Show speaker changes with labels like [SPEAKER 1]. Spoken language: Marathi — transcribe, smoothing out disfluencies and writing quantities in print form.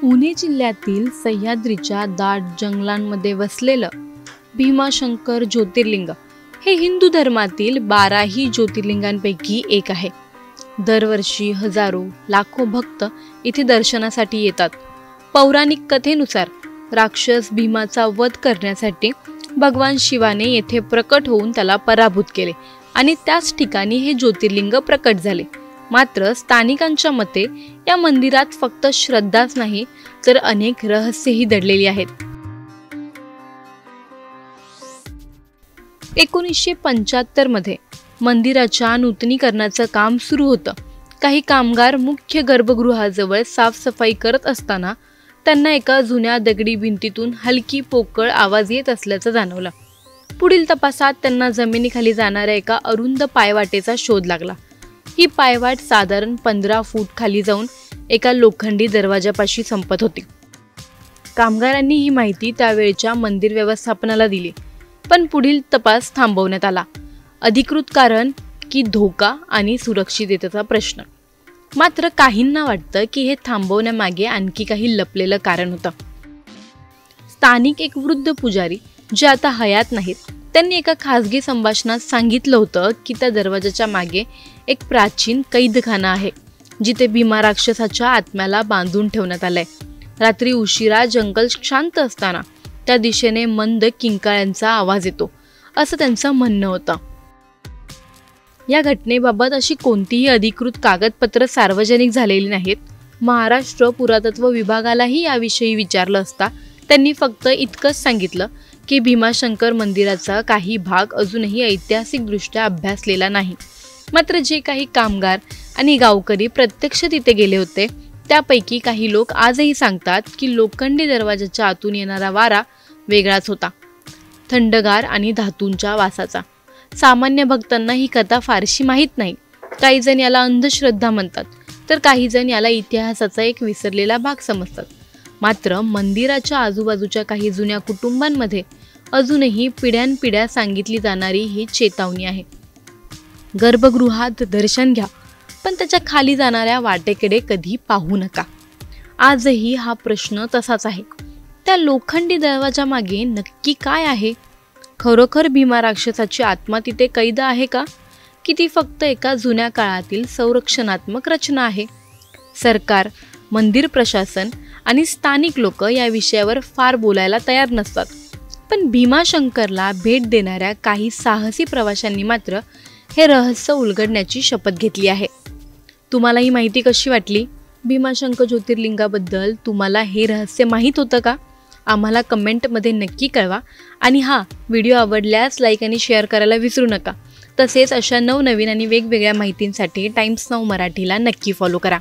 [SPEAKER 1] पुणे जिल्ह्यातील सह्याद्रीच्या दाट जंगलांमध्ये वसलेलं भीमाशंकर ज्योतिर्लिंग हे हिंदू धर्मातील 12ही ज्योतिर्लिंगांपैकी एक आहे। दरवर्षी हजारो लाखो भक्त इथे दर्शनासाठी येतात। पौराणिक कथेनुसार राक्षस भीमाचा वध करण्यासाठी भगवान शिवाने येथे प्रकट होऊन त्याला पराभूत केले आणि त्याच ठिकाणी हे ज्योतिर्लिंग प्रकट झाले। मात्र स्थानिकांच्या मते या मंदिरात फक्त श्रद्धाच नाही तर अनेक रहस्यही दडलेली आहेत। 1975 मध्ये मंदिराच्या नूतनीकरणाचं काम सुरू होतं। काही कामगार मुख्य गर्भगृहाजवळ साफसफाई करत असताना त्यांना एका जुन्या दगडी भिंतीतून हलकी पोकळ आवाज येत असल्याचं जाणवलं। पुढील तपासात त्यांना जमिनीखाली जाणाऱ्या एका अरुंद पायवाटेचा शोध लागला। ही पायवाट साधारण 15 फूट खाली जाऊन एका लोखंडी दरवाजापाशी संपत होती। कामगारांनी ही माहिती त्यावेळच्या मंदिर व्यवस्थापनाला दिली, पण पुढील तपास थांबवण्यात आला। अधिकृत कारण की धोका आणि सुरक्षिततेचा प्रश्न। मात्र काहींना वाटतं की हे थांबवण्यामागे आणखी काही लपलेलं कारण होतं। स्थानिक एक वृद्ध पुजारी जे आता हयात नाहीत, त्यांनी एका खासगी संभाषणात सांगितलं होतं की त्या दरवाजाच्या मागे एक प्राचीन कैदखाना आहे, जिथे भीमा राक्षसाच्या आत्म्याला बांधून ठेवण्यात आलंय। रात्री उशिरा जंगल शांत असताना त्या दिशेने मंद किंकाळ्यांचा आवाज येतो, असं त्यांचं म्हणणं होतं। या घटनेबाबत अशी कोणतीही अधिकृत कागदपत्र सार्वजनिक झालेली नाहीत। महाराष्ट्र पुरातत्व विभागालाही याविषयी विचारलं असता त्यांनी फक्त इतकंच सांगितलं की भीमाशंकर मंदिराचा काही भाग अजूनही ऐतिहासिकदृष्ट्या अभ्यासलेला नाही। मात्र जे काही कामगार आणि गावकरी प्रत्यक्ष तिथे गेले होते त्यापैकी काही लोक आजही सांगतात की लोखंडी दरवाजाच्या आतून येणारा वारा वेगळाच होता, थंडगार आणि धातूंच्या वासाचा। सामान्य भक्तांना ही कथा फारशी माहीत नाही। काही जण याला अंधश्रद्धा म्हणतात, तर काही जण याला इतिहासाचा एक विसरलेला भाग समजतात। मात्र मंदिराच्या आजूबाजूच्या काही जुन्या कुटुंबांमध्ये अजूनही पिढ्यानपिढ्या सांगितली जाणारी ही चेतावणी आहे। गर्भगृहात दर्शन घ्या, पण त्याच्या खाली जाणाऱ्या वाटेकडे कधी पाहू नका। आजही हा प्रश्न तसाच आहे। त्या लोखंडी दरवाजा मागे नक्की काय आहे? खरोखर भीमा राक्षसाची आत्मा तिथे कैद आहे का, की ती फक्त एका जुन्या काळातील संरक्षणात्मक रचना आहे? सरकार, मंदिर प्रशासन आणि स्थानिक लोक या विषयावर फार बोलायला तयार नसतात, पण भीमाशंकरला भेट देणाऱ्या काही साहसी प्रवाशांनी मात्र हे रहस्य उलगडण्याची शपथ घेतली आहे। तुम्हाला ही माहिती कशी वाटली? भीमाशंकर ज्योतिर्लिंगाबद्दल तुम्हाला हे रहस्य माहीत होतं का? आम्हाला कमेंटमध्ये नक्की कळवा। आणि व्हिडिओ आवडल्यास लाईक आणि शेअर करायला विसरू नका। तसेच अशा नवनवीन आणि वेगवेगळ्या माहितींसाठी टाइम्स नाऊ मराठीला नक्की फॉलो करा।